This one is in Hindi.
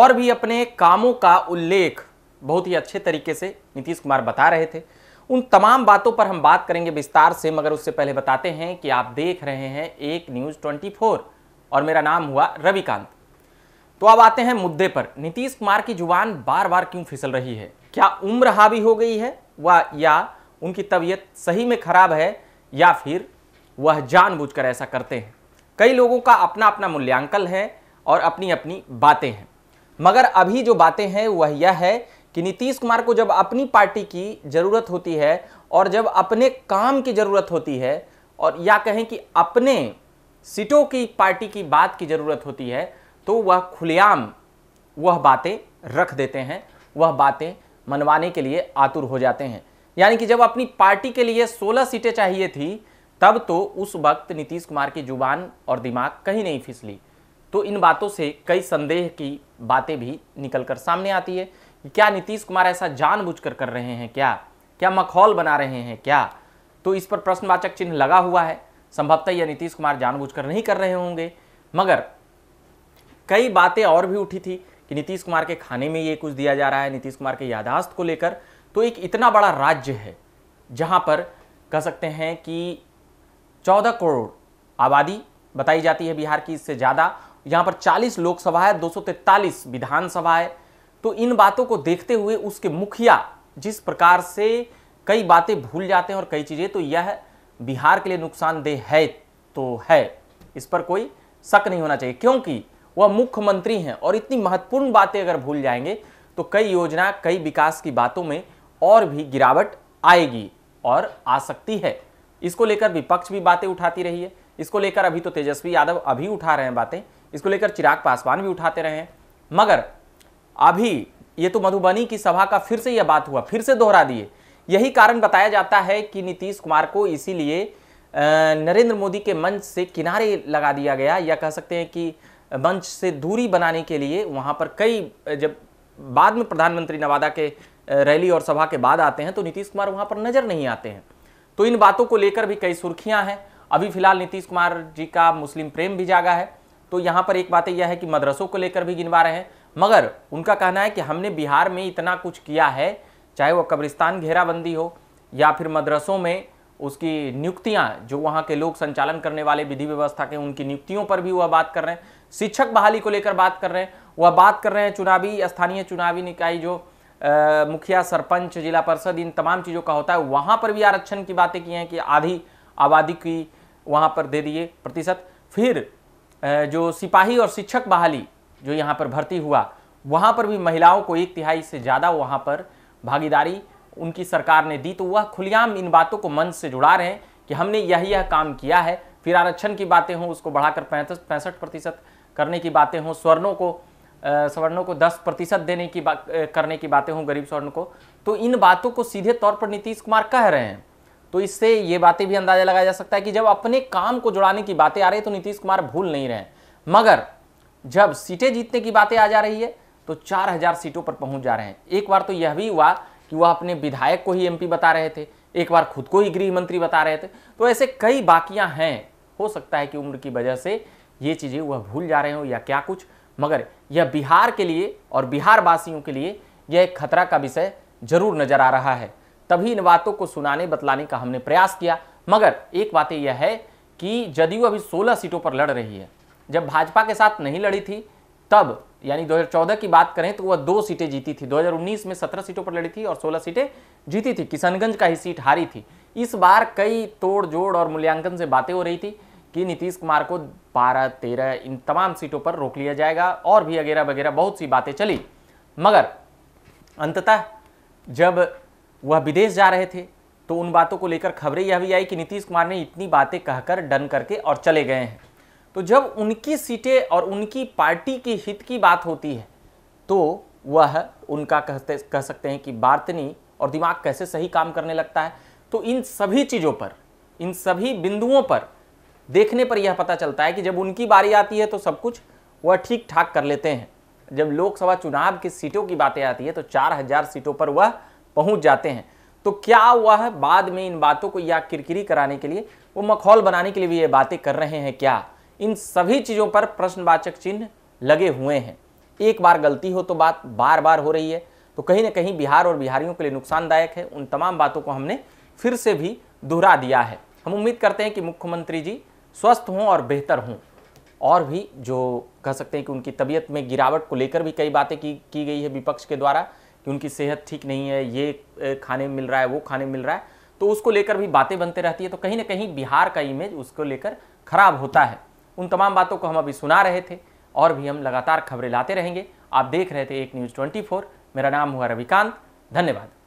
और भी अपने कामों का उल्लेख बहुत ही अच्छे तरीके से नीतीश कुमार बता रहे थे। उन तमाम बातों पर हम बात करेंगे विस्तार से, मगर उससे पहले बताते हैं कि आप देख रहे हैं एक न्यूज़ 24 और मेरा नाम हुआ रविकांत। तो अब आते हैं मुद्दे पर। नीतीश कुमार की जुबान बार बार क्यों फिसल रही है? क्या उम्र हावी हो गई है या उनकी तबीयत सही में खराब है, या फिर वह जानबूझकर ऐसा करते हैं? कई लोगों का अपना अपना मूल्यांकन है और अपनी अपनी बातें हैं, मगर अभी जो बातें हैं वह यह है कि नीतीश कुमार को जब अपनी पार्टी की जरूरत होती है और जब अपने काम की जरूरत होती है, और या कहें कि अपने सीटों की पार्टी की बात की जरूरत होती है, तो वह खुलेआम वह बातें रख देते हैं, वह बातें मनवाने के लिए आतुर हो जाते हैं। यानी कि जब अपनी पार्टी के लिए 16 सीटें चाहिए थी, तब तो उस वक्त नीतीश कुमार की जुबान और दिमाग कहीं नहीं फिसली। तो इन बातों से कई संदेह की बातें भी निकलकर सामने आती है कि क्या नीतीश कुमार ऐसा जानबूझकर कर रहे हैं? क्या मखौल बना रहे हैं क्या? तो इस पर प्रश्नवाचक चिन्ह लगा हुआ है। संभवतः यह नीतीश कुमार जानबूझकर नहीं कर रहे होंगे, मगर कई बातें और भी उठी थी कि नीतीश कुमार के खाने में ये कुछ दिया जा रहा है, नीतीश कुमार के याददाश्त को लेकर। तो एक इतना बड़ा राज्य है जहां पर कह सकते हैं कि 14 करोड़ आबादी बताई जाती है बिहार की, इससे ज़्यादा। यहाँ पर 40 लोकसभा है, 243 विधानसभा है। तो इन बातों को देखते हुए उसके मुखिया जिस प्रकार से कई बातें भूल जाते हैं और कई चीज़ें, तो यह बिहार के लिए नुकसानदेह है तो है, इस पर कोई शक नहीं होना चाहिए, क्योंकि वह मुख्यमंत्री हैं और इतनी महत्वपूर्ण बातें अगर भूल जाएंगे तो कई योजना, कई विकास की बातों में और भी गिरावट आएगी और आ सकती है। इसको लेकर विपक्ष भी बातें उठाती रही है। इसको लेकर अभी तो तेजस्वी यादव अभी उठा रहे हैं बातें, इसको लेकर चिराग पासवान भी उठाते रहे हैं, मगर अभी ये तो मधुबनी की सभा का फिर से यह बात हुआ, फिर से दोहरा दिए। यही कारण बताया जाता है कि नीतीश कुमार को इसीलिए नरेंद्र मोदी के मंच से किनारे लगा दिया गया, या कह सकते हैं कि मंच से दूरी बनाने के लिए। वहां पर कई, जब बाद में प्रधानमंत्री नवादा के रैली और सभा के बाद आते हैं तो नीतीश कुमार वहां पर नजर नहीं आते हैं। तो इन बातों को लेकर भी कई सुर्खियां हैं। अभी फिलहाल नीतीश कुमार जी का मुस्लिम प्रेम भी जागा है, तो यहाँ पर एक बात यह है कि मदरसों को लेकर भी गिनवा रहे हैं, मगर उनका कहना है कि हमने बिहार में इतना कुछ किया है, चाहे वह कब्रिस्तान घेराबंदी हो या फिर मदरसों में उसकी नियुक्तियां, जो वहाँ के लोग संचालन करने वाले विधि व्यवस्था के, उनकी नियुक्तियों पर भी वह बात कर रहे हैं। शिक्षक बहाली को लेकर बात कर रहे हैं, वह बात कर रहे हैं चुनावी, स्थानीय चुनावी निकाय जो मुखिया, सरपंच, जिला परिषद, इन तमाम चीज़ों का होता है, वहाँ पर भी आरक्षण की बातें की हैं कि आधी आबादी की वहाँ पर दे दिए प्रतिशत। फिर जो सिपाही और शिक्षक बहाली जो यहाँ पर भर्ती हुआ, वहाँ पर भी महिलाओं को 1/3 से ज़्यादा वहाँ पर भागीदारी उनकी सरकार ने दी। तो वह खुलेआम इन बातों को मंच से जुड़ा रहे हैं कि हमने यह काम किया है। फिर आरक्षण की बातें हों, उसको बढ़ाकर 65% करने की बातें हों, सवर्णों को 10% देने की करने की बातें हों, गरीब स्वर्ण को, तो इन बातों को सीधे तौर पर नीतीश कुमार कह रहे हैं। तो इससे ये बातें भी अंदाजा लगाया जा सकता है कि जब अपने काम को जुड़ाने की बातें आ रही है तो नीतीश कुमार भूल नहीं रहे हैं, मगर जब सीटें जीतने की बातें आ जा रही है तो 4000 सीटों पर पहुंच जा रहे हैं। एक बार तो यह भी हुआ कि वह अपने विधायक को ही एमपी बता रहे थे, एक बार खुद को ही गृह मंत्री बता रहे थे। तो ऐसे कई बाकियां हैं, हो सकता है कि उम्र की वजह से ये चीज़ें वह भूल जा रहे हो या क्या कुछ, मगर यह बिहार के लिए और बिहार वासियों के लिए यह एक खतरा का विषय जरूर नजर आ रहा है। तभी इन बातों को सुनाने बतलाने का हमने प्रयास किया। मगर एक बात यह है कि जदयू अभी 16 सीटों पर लड़ रही है। जब भाजपा के साथ नहीं लड़ी थी तब, यानी 2014 की बात करें तो वह 2 सीटें जीती थी। 2019 में 17 सीटों पर लड़ी थी और 16 सीटें जीती थी। किशनगंज का ही सीट हारी थी। इस बार कई तोड़ जोड़ और मूल्यांकन से बातें हो रही थी कि नीतीश कुमार को 12, 13 इन तमाम सीटों पर रोक लिया जाएगा, और भी वगैरह वगैरह बहुत सी बातें चली। मगर अंततः जब वह विदेश जा रहे थे तो उन बातों को लेकर खबरें यह भी आई कि नीतीश कुमार ने इतनी बातें कहकर डन करके और चले गए हैं। तो जब उनकी सीटें और उनकी पार्टी के हित की बात होती है तो वह उनका कह सकते हैं कि बार्तनी और दिमाग कैसे सही काम करने लगता है। तो इन सभी चीज़ों पर, इन सभी बिंदुओं पर देखने पर यह पता चलता है कि जब उनकी बारी आती है तो सब कुछ वह ठीक ठाक कर लेते हैं। जब लोकसभा चुनाव की सीटों की बातें आती है तो 4000 सीटों पर वह पहुंच जाते हैं। तो क्या वह बाद में इन बातों को या किरकिरी कराने के लिए, वो मखौल बनाने के लिए भी ये बातें कर रहे हैं क्या? इन सभी चीज़ों पर प्रश्नवाचक चिन्ह लगे हुए हैं। एक बार गलती हो तो बात बार बार हो रही है, तो कहीं ना कहीं बिहार और बिहारियों के लिए नुकसानदायक है। उन तमाम बातों को हमने फिर से भी दोहरा दिया है। हम उम्मीद करते हैं कि मुख्यमंत्री जी स्वस्थ हों और बेहतर हों, और भी जो कह सकते हैं कि उनकी तबीयत में गिरावट को लेकर भी कई बातें की गई है विपक्ष के द्वारा कि उनकी सेहत ठीक नहीं है, ये खाने मिल रहा है, वो खाने मिल रहा है, तो उसको लेकर भी बातें बनते रहती है। तो कहीं ना कहीं बिहार का इमेज उसको लेकर खराब होता है। उन तमाम बातों को हम अभी सुना रहे थे और भी हम लगातार खबरें लाते रहेंगे। आप देख रहे थे एक न्यूज़ 24। मेरा नाम हुआ रविकांत। धन्यवाद।